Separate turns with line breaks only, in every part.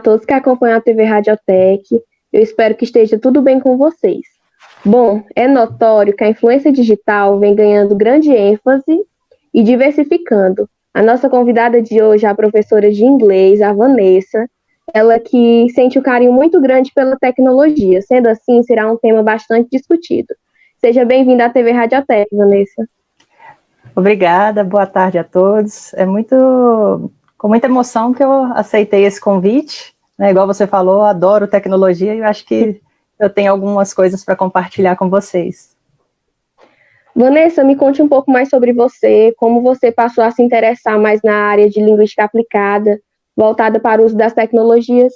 todos que acompanham a TV Radiotech. Eu espero que esteja tudo bem com vocês. Bom, é notório que a influência digital vem ganhando grande ênfase e diversificando. A nossa convidada de hoje é a professora de inglês, a Vanessa, ela que sente um carinho muito grande pela tecnologia. Sendo assim, será um tema bastante discutido. Seja bem-vinda à TV Radiotech, Vanessa.
Obrigada, boa tarde a todos. Com muita emoção que eu aceitei esse convite, né? Igual você falou, adoro tecnologia e eu acho que eu tenho algumas coisas para compartilhar com vocês.
Vanessa, me conte um pouco mais sobre você, como você passou a se interessar mais na área de linguística aplicada, voltada para o uso das tecnologias.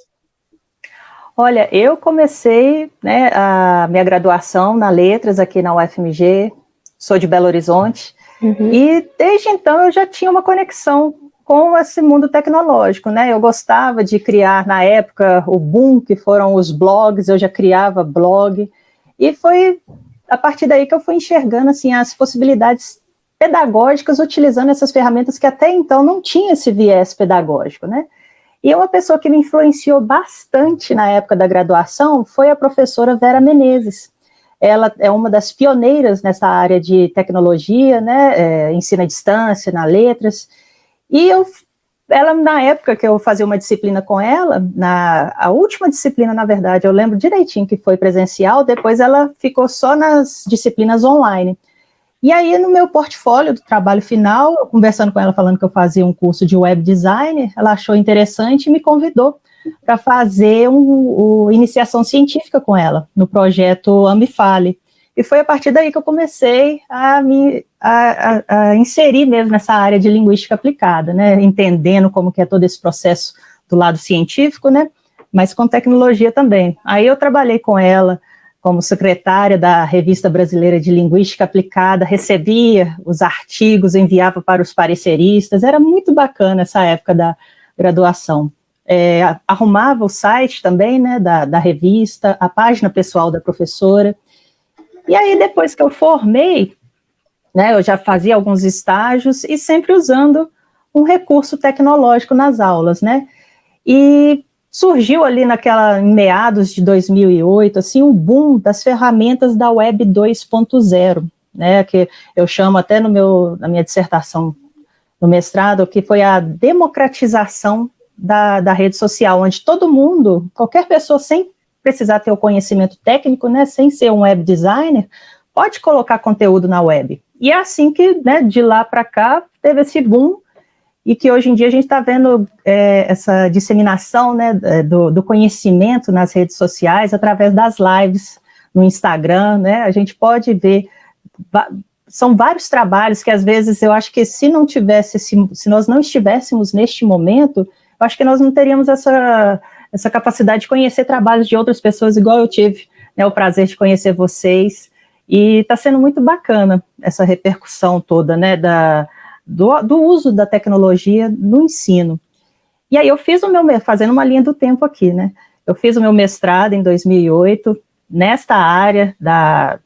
Olha, eu comecei, né, a minha graduação na Letras aqui na UFMG, sou de Belo Horizonte, e desde então eu já tinha uma conexão com esse mundo tecnológico, né? Eu gostava de criar, na época, o boom, que foram os blogs, eu já criava blog, e foi a partir daí que eu fui enxergando, assim, as possibilidades pedagógicas utilizando essas ferramentas que até então não tinha esse viés pedagógico, né? E uma pessoa que me influenciou bastante na época da graduação foi a professora Vera Menezes. Ela é uma das pioneiras nessa área de tecnologia, né? Ensino à distância, na Letras. E ela, na época que eu fazia uma disciplina com ela, a última disciplina, na verdade, eu lembro direitinho que foi presencial, depois ela ficou só nas disciplinas online. E aí, no meu portfólio do trabalho final, eu conversando com ela, falando que eu fazia um curso de web design, ela achou interessante e me convidou para fazer iniciação científica com ela, no projeto Ambifale. E foi a partir daí que eu comecei a inserir mesmo nessa área de linguística aplicada, né, entendendo como que é todo esse processo do lado científico, né, mas com tecnologia também. Aí eu trabalhei com ela como secretária da Revista Brasileira de Linguística Aplicada, recebia os artigos, enviava para os pareceristas, era muito bacana essa época da graduação. Arrumava o site também, né, da revista, a página pessoal da professora. E aí, depois que eu formei, né, eu já fazia alguns estágios e sempre usando um recurso tecnológico nas aulas, né? E surgiu ali em meados de 2008, assim, um boom das ferramentas da Web 2.0, né, que eu chamo até na minha dissertação, no mestrado, que foi a democratização da rede social, onde todo mundo, qualquer pessoa sem precisar ter o conhecimento técnico, né, sem ser um web designer, pode colocar conteúdo na web. E é assim que, né, de lá para cá, teve esse boom, e que hoje em dia a gente está vendo essa disseminação, né, do conhecimento nas redes sociais, através das lives no Instagram, né, a gente pode ver, são vários trabalhos que às vezes eu acho que se nós não estivéssemos neste momento, eu acho que nós não teríamos essa capacidade de conhecer trabalhos de outras pessoas, igual eu tive, né, o prazer de conhecer vocês, e está sendo muito bacana essa repercussão toda, né, do uso da tecnologia no ensino. E aí eu fiz fazendo uma linha do tempo aqui, né, eu fiz o meu mestrado em 2008, nesta área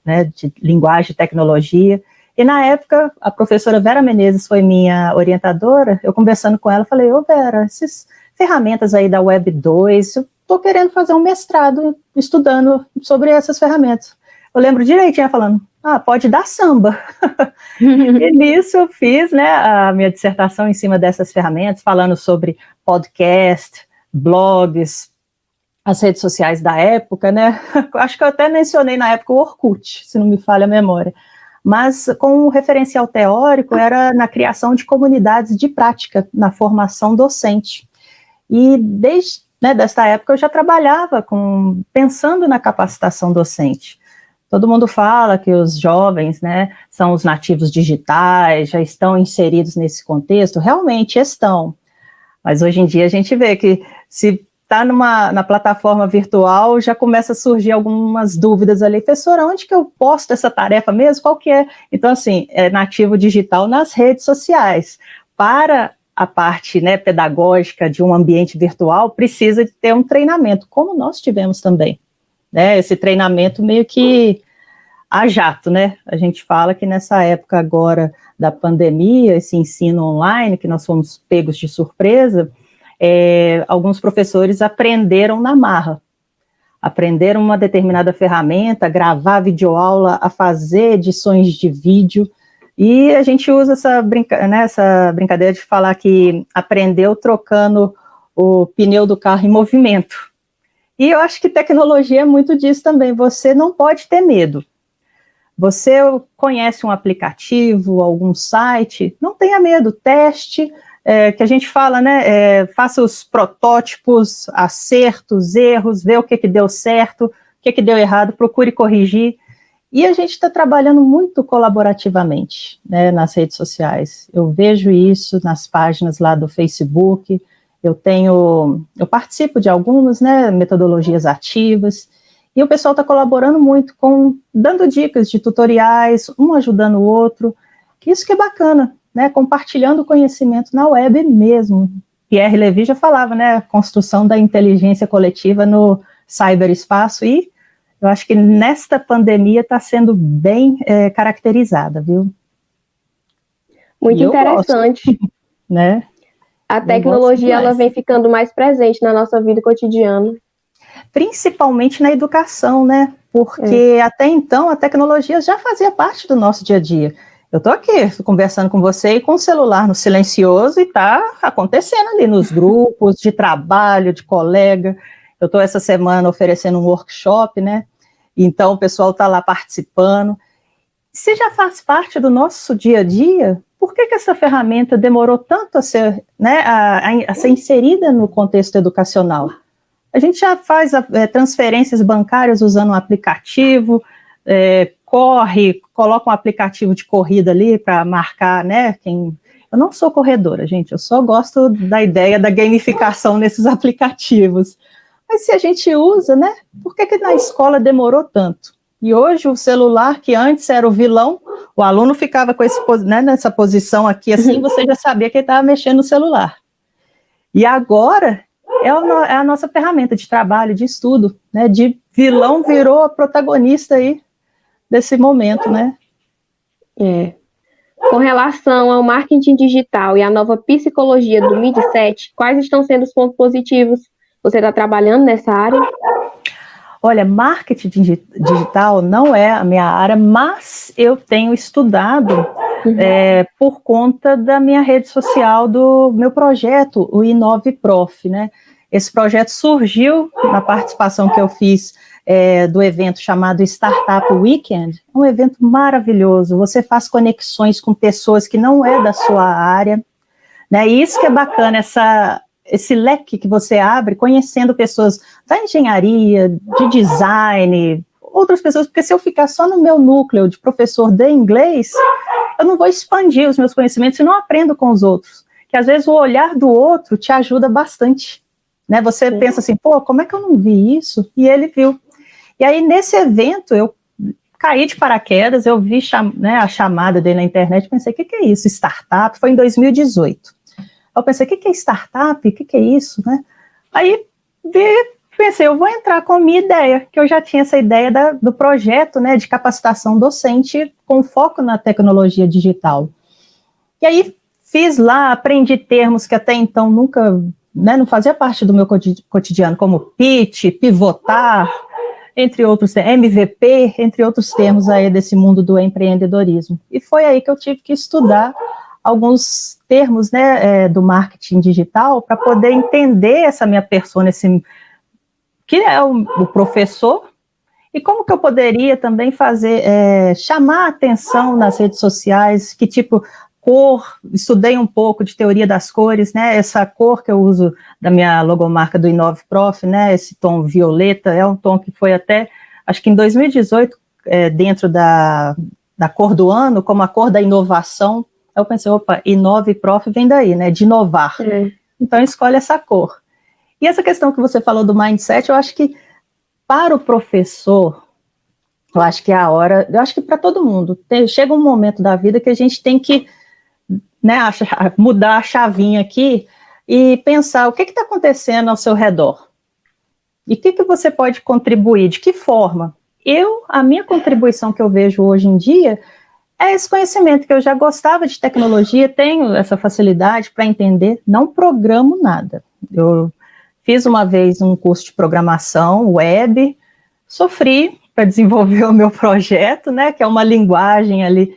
né, de linguagem e tecnologia, e na época a professora Vera Menezes foi minha orientadora, eu conversando com ela, falei, Vera, essas ferramentas aí da Web 2, eu estou querendo fazer um mestrado estudando sobre essas ferramentas. Eu lembro direitinho ela falando, pode dar samba. E nisso eu fiz, né, a minha dissertação em cima dessas ferramentas, falando sobre podcast, blogs, as redes sociais da época, né, acho que eu até mencionei na época o Orkut, se não me falha a memória, mas com um referencial teórico era na criação de comunidades de prática, na formação docente. E desde desta época eu já trabalhava pensando na capacitação docente. Todo mundo fala que os jovens, né, são os nativos digitais, já estão inseridos nesse contexto, realmente estão. Mas hoje em dia a gente vê que se está na plataforma virtual, já começa a surgir algumas dúvidas ali, professora, onde que eu posto essa tarefa mesmo? Qual que é? Então, assim, é nativo digital nas redes sociais. Para a parte, né, pedagógica de um ambiente virtual, precisa de ter um treinamento, como nós tivemos também, né, esse treinamento meio que a jato, né, a gente fala que nessa época agora da pandemia, esse ensino online, que nós fomos pegos de surpresa, alguns professores aprenderam na marra. Aprenderam uma determinada ferramenta, gravar videoaula, a fazer edições de vídeo, e a gente usa essa brincadeira de falar que aprendeu trocando o pneu do carro em movimento. E eu acho que tecnologia é muito disso também, você não pode ter medo. Você conhece um aplicativo, algum site, não tenha medo, teste, que a gente fala, né, faça os protótipos, acertos, erros, vê o que deu certo, o que deu errado, procure corrigir. E a gente está trabalhando muito colaborativamente, né, nas redes sociais. Eu vejo isso nas páginas lá do Facebook, eu participo de algumas, né, metodologias ativas, e o pessoal está colaborando muito, dando dicas de tutoriais, um ajudando o outro. Isso que é bacana, né, compartilhando o conhecimento na web mesmo. Pierre Levy já falava, né, construção da inteligência coletiva no cyberespaço, e eu acho que nesta pandemia está sendo bem caracterizada, viu?
Muito interessante.
Gosto, né?
A tecnologia ela vem ficando mais presente na nossa vida cotidiana.
Principalmente na educação, né? Porque até então a tecnologia já fazia parte do nosso dia a dia. Eu estou aqui conversando com você e com o celular no silencioso e está acontecendo ali nos grupos de trabalho, de colega. Eu estou essa semana oferecendo um workshop, né? Então o pessoal está lá participando. Se já faz parte do nosso dia a dia, por que essa ferramenta demorou tanto a ser, né, a ser inserida no contexto educacional? A gente já faz transferências bancárias usando um aplicativo, coloca um aplicativo de corrida ali para marcar, né? Eu não sou corredora, gente, eu só gosto da ideia da gamificação nesses aplicativos. Mas se a gente usa, né? Por que na escola demorou tanto? E hoje o celular, que antes era o vilão, o aluno ficava com nessa posição aqui assim, você já sabia que ele estava mexendo no celular. E agora é a nossa ferramenta de trabalho, de estudo, né? De vilão virou a protagonista aí desse momento, né?
Com relação ao marketing digital e a nova psicologia do Mindset, quais estão sendo os pontos positivos? Você está trabalhando nessa área?
Olha, marketing digital não é a minha área, mas eu tenho estudado por conta da minha rede social, do meu projeto, o Inove Prof, né? Esse projeto surgiu na participação que eu fiz do evento chamado Startup Weekend, um evento maravilhoso, você faz conexões com pessoas que não é da sua área, né? E isso que é bacana, esse leque que você abre, conhecendo pessoas da engenharia, de design, outras pessoas, porque se eu ficar só no meu núcleo de professor de inglês, eu não vou expandir os meus conhecimentos e não aprendo com os outros, que às vezes o olhar do outro te ajuda bastante, né? Você pensa assim, pô, como é que eu não vi isso? E ele viu. E aí, nesse evento, eu caí de paraquedas, eu vi a chamada dele na internet, pensei, o que é isso? Startup? Foi em 2018. Eu pensei, o que é startup? O que é isso? Né? Aí pensei, eu vou entrar com a minha ideia, que eu já tinha essa ideia do projeto, né, de capacitação docente com foco na tecnologia digital. E aí fiz lá, aprendi termos que até então nunca, né, não fazia parte do meu cotidiano, como pitch, pivotar, entre outros, MVP, entre outros termos aí desse mundo do empreendedorismo. E foi aí que eu tive que estudar alguns termos, né, do marketing digital para poder entender essa minha persona, que é o professor, e como que eu poderia também fazer, chamar a atenção nas redes sociais, que tipo, cor, estudei um pouco de teoria das cores, né, essa cor que eu uso da minha logomarca do Inove Prof, né, esse tom violeta, é um tom que foi até, acho que em 2018, dentro da cor do ano, como a cor da inovação, eu pensei, opa, Inove Prof vem daí, né, de inovar. Então escolhe essa cor. E essa questão que você falou do mindset, eu acho que para o professor, eu acho que é a hora, eu acho que para todo mundo, chega um momento da vida que a gente tem que, né, mudar a chavinha aqui e pensar o que está acontecendo ao seu redor. E o que você pode contribuir, de que forma? A minha contribuição que eu vejo hoje em dia É esse conhecimento que eu já gostava de tecnologia, tenho essa facilidade para entender, não programo nada. Eu fiz uma vez um curso de programação web, sofri para desenvolver o meu projeto, né, que é uma linguagem ali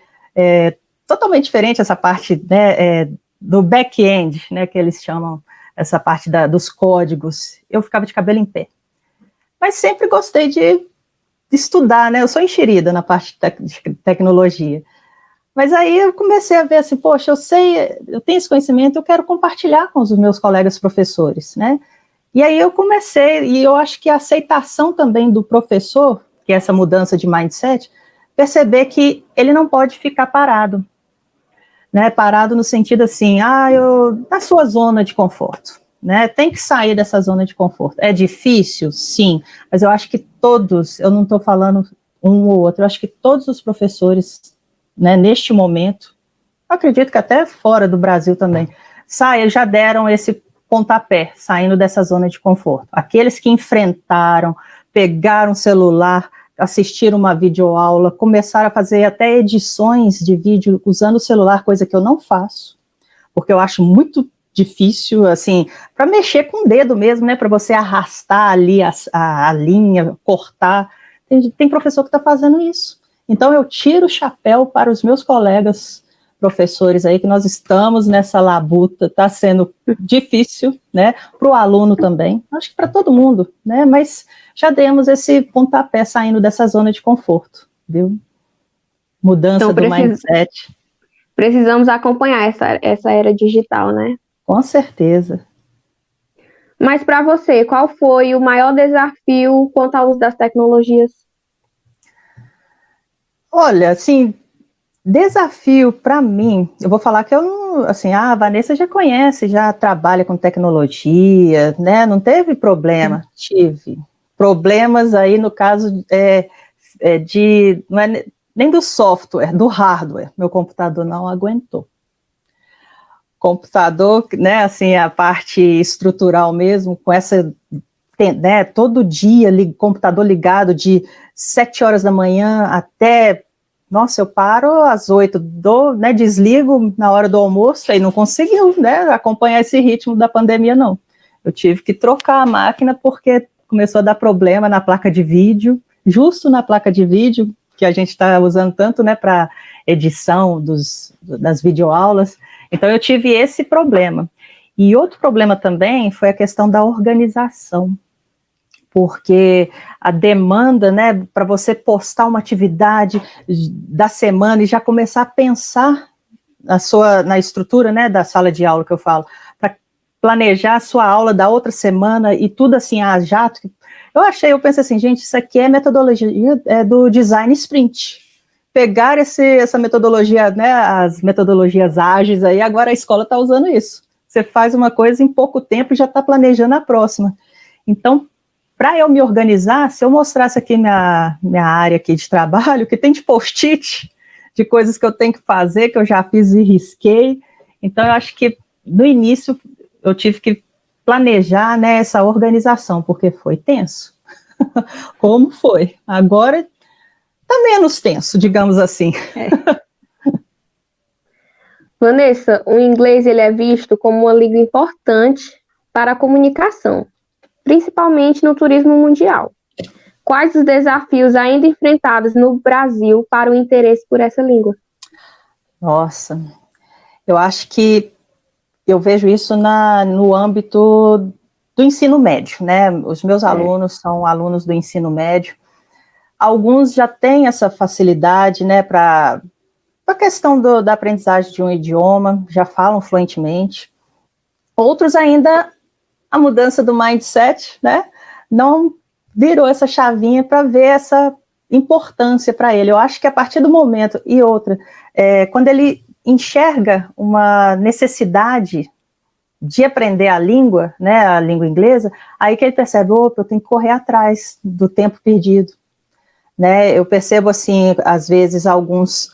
totalmente diferente, essa parte, né, do back-end, né, que eles chamam, essa parte dos códigos. Eu ficava de cabelo em pé. Mas sempre gostei de estudar, né, eu sou enxerida na parte de tecnologia. Mas aí eu comecei a ver assim, poxa, eu tenho esse conhecimento, eu quero compartilhar com os meus colegas professores, né? E aí eu comecei, e eu acho que a aceitação também do professor, que é essa mudança de mindset, perceber que ele não pode ficar parado, né? Parado no sentido assim, na sua zona de conforto, né? Tem que sair dessa zona de conforto. É difícil? Sim, mas eu acho que todos, eu não estou falando um ou outro, eu acho que todos os professores, né, neste momento, acredito que até fora do Brasil também, já deram esse pontapé, saindo dessa zona de conforto. Aqueles que enfrentaram, pegaram o celular, assistiram uma videoaula, começaram a fazer até edições de vídeo usando o celular, coisa que eu não faço, porque eu acho muito difícil, assim, para mexer com o dedo mesmo, né, para você arrastar ali a linha, cortar. Tem professor que está fazendo isso. Então, eu tiro o chapéu para os meus colegas professores aí, que nós estamos nessa labuta, está sendo difícil, né, para o aluno também, acho que para todo mundo, né, mas já demos esse pontapé saindo dessa zona de conforto, viu? Mudança do mindset.
Precisamos acompanhar essa era digital, né?
Com certeza.
Mas para você, qual foi o maior desafio quanto ao uso das tecnologias?
Olha, assim, desafio para mim, eu vou falar que eu não, assim, a Vanessa já conhece, já trabalha com tecnologia, né, não teve problema, tive problemas aí no caso não é nem do software, do hardware, meu computador não aguentou. Computador, né, assim, a parte estrutural mesmo, com essa, né, todo dia, computador ligado de 7 horas da manhã até, nossa, eu paro às 8, né, desligo na hora do almoço, aí não conseguiu, né, acompanhar esse ritmo da pandemia, não. Eu tive que trocar a máquina porque começou a dar problema na placa de vídeo, justo na placa de vídeo, que a gente está usando tanto, né, para edição das videoaulas. Então, eu tive esse problema. E outro problema também foi a questão da organização, porque a demanda, né, para você postar uma atividade da semana e já começar a pensar na estrutura, né, da sala de aula que eu falo, para planejar a sua aula da outra semana e tudo assim, jato. Eu pensei assim, gente, isso aqui é metodologia do design sprint. Pegar essa metodologia, né, as metodologias ágeis aí, agora a escola está usando isso. Você faz uma coisa em pouco tempo e já está planejando a próxima. Então, para eu me organizar, se eu mostrasse aqui minha área aqui de trabalho, que tem de post-it, de coisas que eu tenho que fazer, que eu já fiz e risquei. Então, eu acho que no início eu tive que planejar, né, essa organização, porque foi tenso. Como foi? Agora está menos tenso, digamos assim.
Vanessa, o inglês ele é visto como uma língua importante para a comunicação, principalmente no turismo mundial. Quais os desafios ainda enfrentados no Brasil para o interesse por essa língua?
Nossa, eu acho que eu vejo isso no âmbito do ensino médio, né? Os meus alunos são alunos do ensino médio. Alguns já têm essa facilidade, né, para a questão da aprendizagem de um idioma, já falam fluentemente. Outros ainda, a mudança do mindset, né, não virou essa chavinha para ver essa importância para ele. Eu acho que a partir do momento, e outra, quando ele enxerga uma necessidade de aprender a língua, né, a língua inglesa, aí que ele percebe, opa, eu tenho que correr atrás do tempo perdido. Né, eu percebo, assim, às vezes, alguns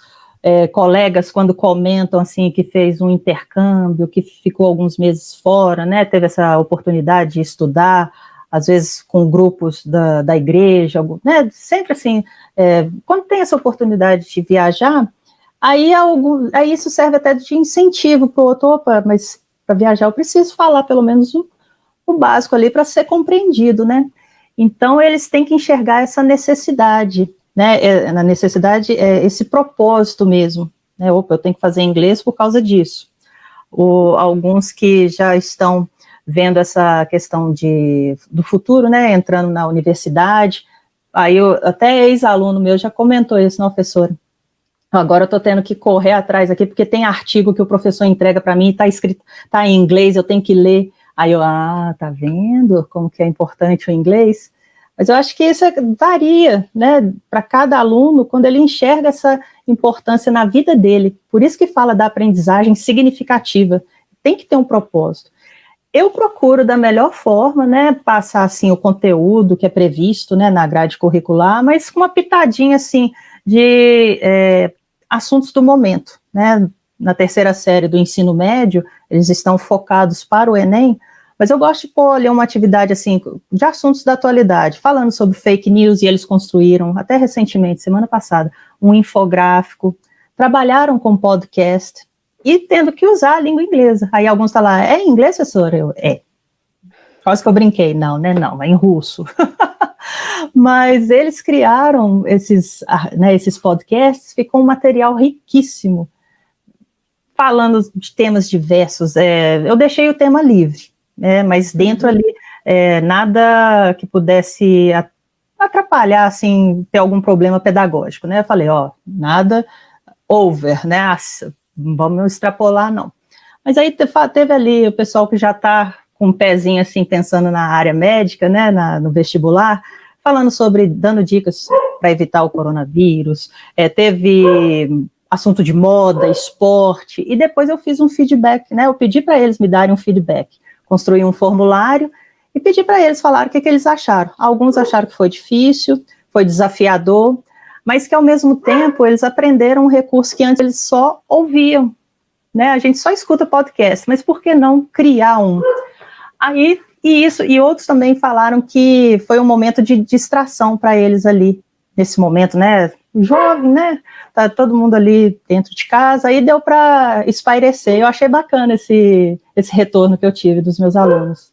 colegas, quando comentam, assim, que fez um intercâmbio, que ficou alguns meses fora, né, teve essa oportunidade de estudar, às vezes com grupos da igreja, né, sempre assim, quando tem essa oportunidade de viajar, Aí isso serve até de incentivo para o outro, opa, mas para viajar eu preciso falar pelo menos o básico ali para ser compreendido, né? Então eles têm que enxergar essa necessidade, né? Na necessidade, esse propósito mesmo, né? Opa, eu tenho que fazer inglês por causa disso. Alguns que já estão vendo essa questão do futuro, né? Entrando na universidade. Aí até ex-aluno meu já comentou isso, não, professora? Agora eu estou tendo que correr atrás aqui, porque tem artigo que o professor entrega para mim, está escrito, está em inglês, eu tenho que ler. Aí eu, tá vendo como que é importante o inglês? Mas eu acho que isso varia, né, para cada aluno, quando ele enxerga essa importância na vida dele. Por isso que fala da aprendizagem significativa. Tem que ter um propósito. Eu procuro, da melhor forma, né, passar, assim, o conteúdo que é previsto, né, na grade curricular, mas com uma pitadinha, assim, de assuntos do momento, né? Na terceira série do ensino médio, eles estão focados para o Enem, mas eu gosto de pôr ali uma atividade assim, de assuntos da atualidade, falando sobre fake news, e eles construíram, até recentemente, semana passada, um infográfico, trabalharam com podcast, e tendo que usar a língua inglesa. Aí alguns estão lá, é em inglês, professora? Quase que eu brinquei, não, né, não, é em russo. Mas eles criaram esses podcasts, ficou um material riquíssimo, falando de temas diversos. Eu deixei o tema livre, né, mas dentro ali, nada que pudesse atrapalhar, assim, ter algum problema pedagógico, né? Eu falei, nada over, né? Não vamos extrapolar, não. Mas aí teve ali o pessoal que já está com um pezinho, assim, pensando na área médica, né, no vestibular, falando sobre, dando dicas para evitar o coronavírus, teve assunto de moda, esporte, e depois eu fiz um feedback, né, eu pedi para eles me darem um feedback, construí um formulário e pedi para eles falarem o que eles acharam. Alguns acharam que foi difícil, foi desafiador, mas que ao mesmo tempo eles aprenderam um recurso que antes eles só ouviam, né, a gente só escuta podcast, mas por que não criar um? Aí, e outros também falaram que foi um momento de distração para eles ali, nesse momento, né, jovem, né, tá todo mundo ali dentro de casa, aí deu para espairecer. Eu achei bacana esse retorno que eu tive dos meus alunos.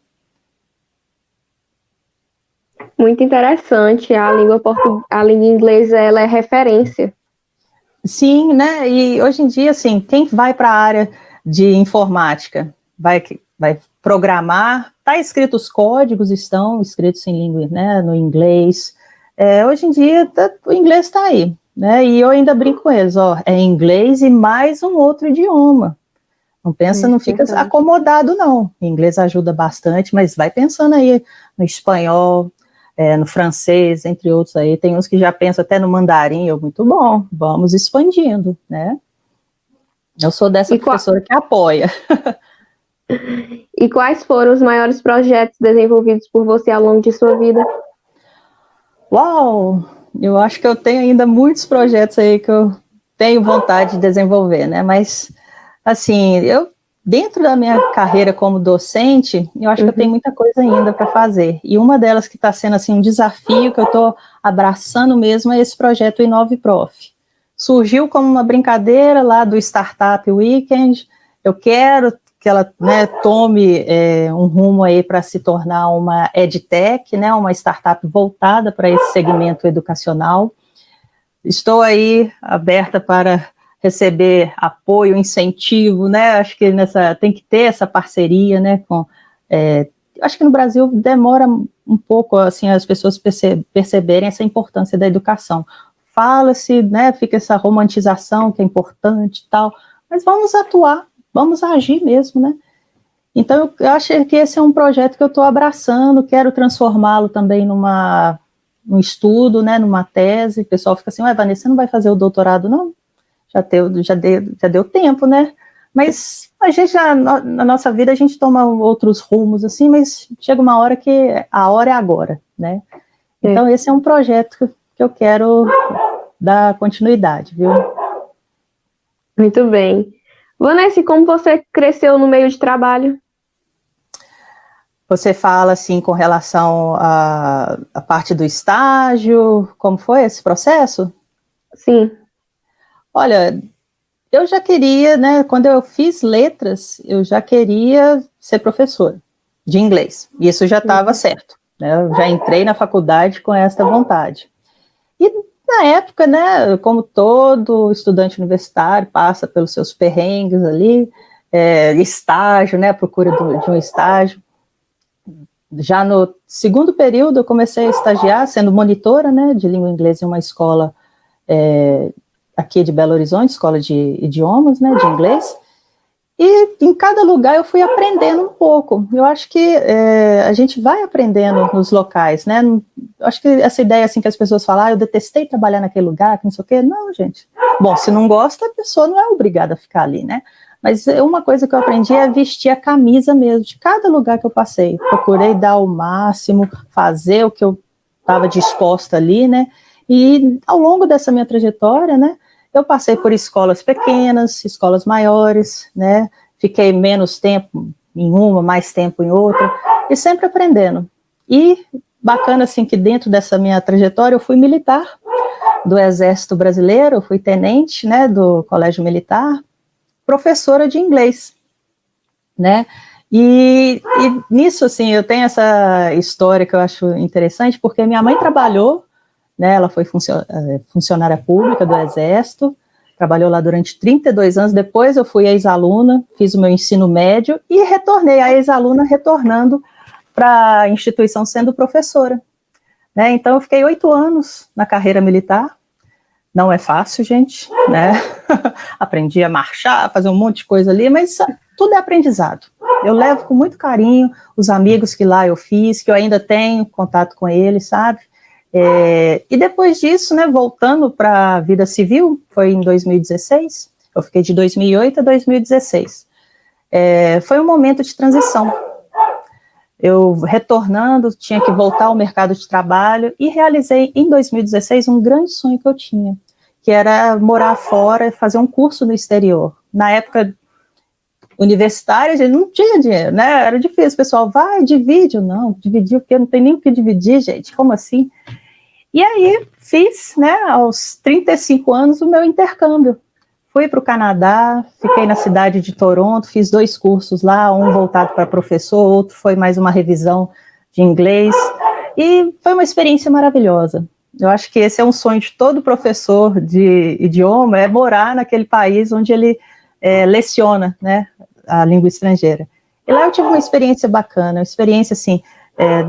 Muito interessante, a língua inglesa, ela é referência.
Sim, né, e hoje em dia, assim, quem vai para a área de informática, vai programar, os códigos estão escritos em língua, né, no inglês. Hoje em dia, o inglês está aí, né, e eu ainda brinco com eles, é inglês e mais um outro idioma. Não pensa, não fica acomodado, não. O inglês ajuda bastante, mas vai pensando aí no espanhol, no francês, entre outros aí. Tem uns que já pensam até no mandarim, muito bom, vamos expandindo, né. Eu sou dessa professora que apoia.
E quais foram os maiores projetos desenvolvidos por você ao longo de sua vida?
Uau! Eu acho que eu tenho ainda muitos projetos aí que eu tenho vontade de desenvolver, né? Mas, assim, dentro da minha carreira como docente, eu acho que eu tenho muita coisa ainda para fazer. E uma delas que está sendo, assim, um desafio que eu estou abraçando mesmo é esse projeto Inove Prof. Surgiu como uma brincadeira lá do Startup Weekend. Eu quero que ela, né, tome um rumo aí para se tornar uma EdTech, né, uma startup voltada para esse segmento educacional. Estou aí aberta para receber apoio, incentivo, né, acho que tem que ter essa parceria, né, acho que no Brasil demora um pouco, assim, as pessoas perceberem essa importância da educação. Fala-se, né, fica essa romantização que é importante e tal, mas vamos atuar, vamos agir mesmo, né? Então, eu acho que esse é um projeto que eu estou abraçando, quero transformá-lo também num estudo, né, numa tese. O pessoal fica assim, Vanessa, você não vai fazer o doutorado, não? Já deu tempo, né? Mas a gente, na nossa vida, a gente toma outros rumos, assim, mas chega uma hora que a hora é agora, né? Então, esse é um projeto que eu quero dar continuidade, viu?
Muito bem. Vanessa, como você cresceu no meio de trabalho?
Você fala, assim, com relação à parte do estágio, como foi esse processo?
Sim.
Olha, eu já queria, né, quando eu fiz letras, eu já queria ser professora de inglês, e isso já estava certo, né, eu já entrei na faculdade com essa vontade. E na época, né, como todo estudante universitário passa pelos seus perrengues ali, estágio, né, procura de um estágio. Já no segundo período eu comecei a estagiar, sendo monitora, né, de língua inglesa em uma escola aqui de Belo Horizonte, escola de idiomas, né, de inglês, e em cada lugar eu fui aprendendo um pouco. Eu acho que a gente vai aprendendo nos locais, né, eu acho que essa ideia assim que as pessoas falam, eu detestei trabalhar naquele lugar, que não sei o quê, não, gente. Bom, se não gosta, a pessoa não é obrigada a ficar ali, né, mas uma coisa que eu aprendi é vestir a camisa mesmo, de cada lugar que eu passei. Procurei dar o máximo, fazer o que eu estava disposta ali, né, e ao longo dessa minha trajetória, né, eu passei por escolas pequenas, escolas maiores, né? Fiquei menos tempo em uma, mais tempo em outra, e sempre aprendendo. E bacana, assim, que dentro dessa minha trajetória eu fui militar do Exército Brasileiro, eu fui tenente, né, do Colégio Militar, professora de inglês, né? E nisso, assim, eu tenho essa história que eu acho interessante, porque minha mãe trabalhou, né, ela foi funcionária pública do Exército, trabalhou lá durante 32 anos, depois eu fui ex-aluna, fiz o meu ensino médio e retornei, a ex-aluna retornando para a instituição sendo professora. Né, então eu fiquei 8 anos na carreira militar, não é fácil, gente, né? Aprendi a marchar, a fazer um monte de coisa ali, mas tudo é aprendizado. Eu levo com muito carinho os amigos que lá eu fiz, que eu ainda tenho contato com eles, sabe? E depois disso, né, voltando para a vida civil, foi em 2016, eu fiquei de 2008 a 2016. Foi um momento de transição. Eu retornando, tinha que voltar ao mercado de trabalho e realizei em 2016 um grande sonho que eu tinha, que era morar fora e fazer um curso no exterior. Na época universitária, a gente não tinha dinheiro, né? Era difícil, o pessoal, vai, divide. Eu, não, dividir o quê? Não tem nem o que dividir, gente, como assim? E aí fiz, né, aos 35 anos, o meu intercâmbio. Fui para o Canadá, fiquei na cidade de Toronto, fiz 2 cursos lá, um voltado para professor, outro foi mais uma revisão de inglês, e foi uma experiência maravilhosa. Eu acho que esse é um sonho de todo professor de idioma, é morar naquele país onde ele leciona, né, a língua estrangeira. E lá eu tive uma experiência bacana, uma experiência assim,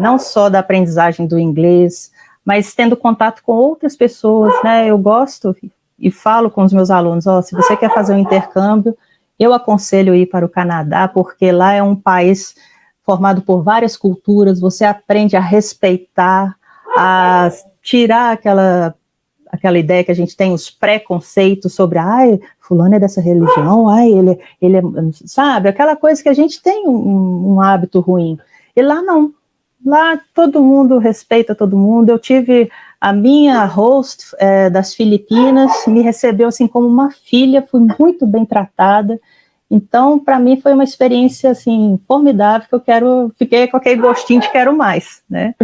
não só da aprendizagem do inglês, mas tendo contato com outras pessoas, né, eu gosto e falo com os meus alunos, se você quer fazer um intercâmbio, eu aconselho ir para o Canadá, porque lá é um país formado por várias culturas, você aprende a respeitar, a tirar aquela ideia que a gente tem, os preconceitos sobre, fulano é dessa religião, ele é, sabe, aquela coisa que a gente tem um hábito ruim, e lá não. Lá todo mundo respeita todo mundo. Eu tive a minha host das Filipinas, me recebeu assim como uma filha, fui muito bem tratada. Então, para mim foi uma experiência assim formidável, que fiquei com aquele gostinho de quero mais, né?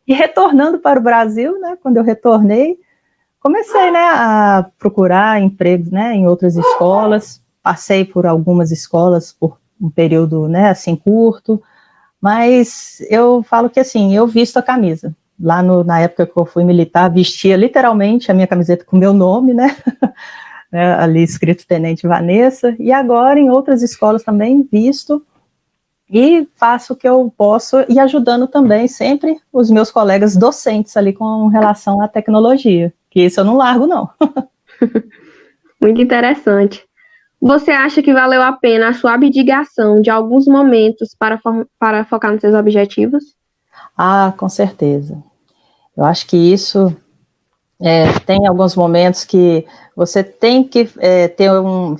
E retornando para o Brasil, né? Quando eu retornei, comecei, né, a procurar emprego, né, em outras escolas. Passei por algumas escolas por um período, né, assim curto. Mas eu falo que, assim, eu visto a camisa. Lá na época que eu fui militar, vestia literalmente a minha camiseta com o meu nome, né? Ali escrito Tenente Vanessa. E agora, em outras escolas também, visto e faço o que eu posso e ajudando também sempre os meus colegas docentes ali com relação à tecnologia. Que isso eu não largo, não.
Muito interessante. Você acha que valeu a pena a sua abdicação de alguns momentos para focar nos seus objetivos?
Com certeza. Eu acho que isso tem alguns momentos que você tem que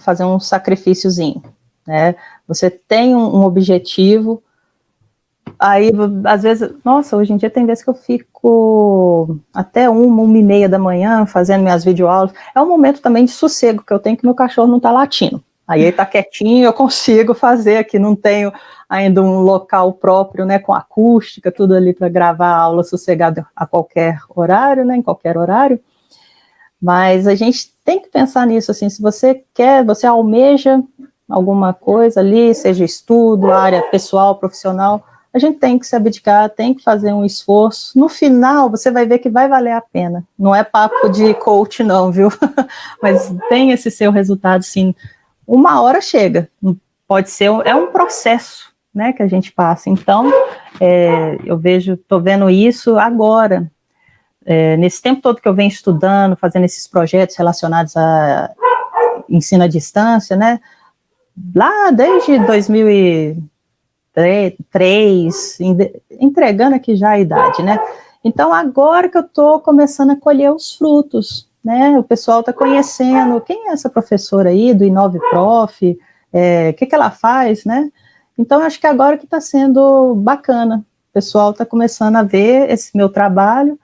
fazer um sacrifíciozinho, né? Você tem um objetivo, aí às vezes, nossa, hoje em dia tem vezes que eu fico até 1h30 da manhã fazendo minhas videoaulas. É um momento também de sossego que eu tenho, que meu cachorro não está latindo. Aí ele está quietinho, eu consigo fazer aqui, não tenho ainda um local próprio, né, com acústica, tudo ali para gravar a aula sossegada a qualquer horário, né, em qualquer horário. Mas a gente tem que pensar nisso, assim, se você quer, você almeja alguma coisa ali, seja estudo, área pessoal, profissional, a gente tem que se abdicar, tem que fazer um esforço. No final, você vai ver que vai valer a pena. Não é papo de coach, não, viu? Mas tem esse seu resultado, sim. Uma hora chega. Pode ser, é um processo, né, que a gente passa. Então, estou vendo isso agora. Nesse tempo todo que eu venho estudando, fazendo esses projetos relacionados a ensino à distância, né, lá desde 2003, entregando aqui já a idade, né, então agora que eu estou começando a colher os frutos, né, o pessoal está conhecendo, quem é essa professora aí do Inove Prof, o que ela faz, né, então acho que agora que está sendo bacana, o pessoal está começando a ver esse meu trabalho,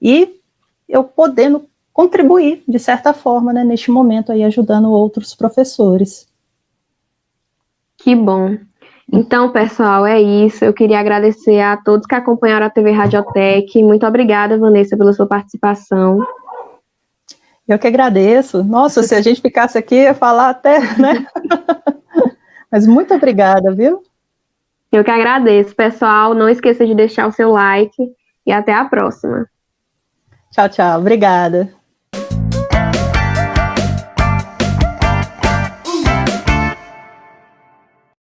e eu podendo contribuir, de certa forma, né, neste momento aí, ajudando outros professores.
Que bom. Então, pessoal, é isso. Eu queria agradecer a todos que acompanharam a TV Radiotech. Muito obrigada, Vanessa, pela sua participação.
Eu que agradeço. Nossa, se a gente ficasse aqui, ia falar até, né? Mas muito obrigada, viu?
Eu que agradeço, pessoal. Não esqueça de deixar o seu like e até a próxima.
Tchau, tchau. Obrigada.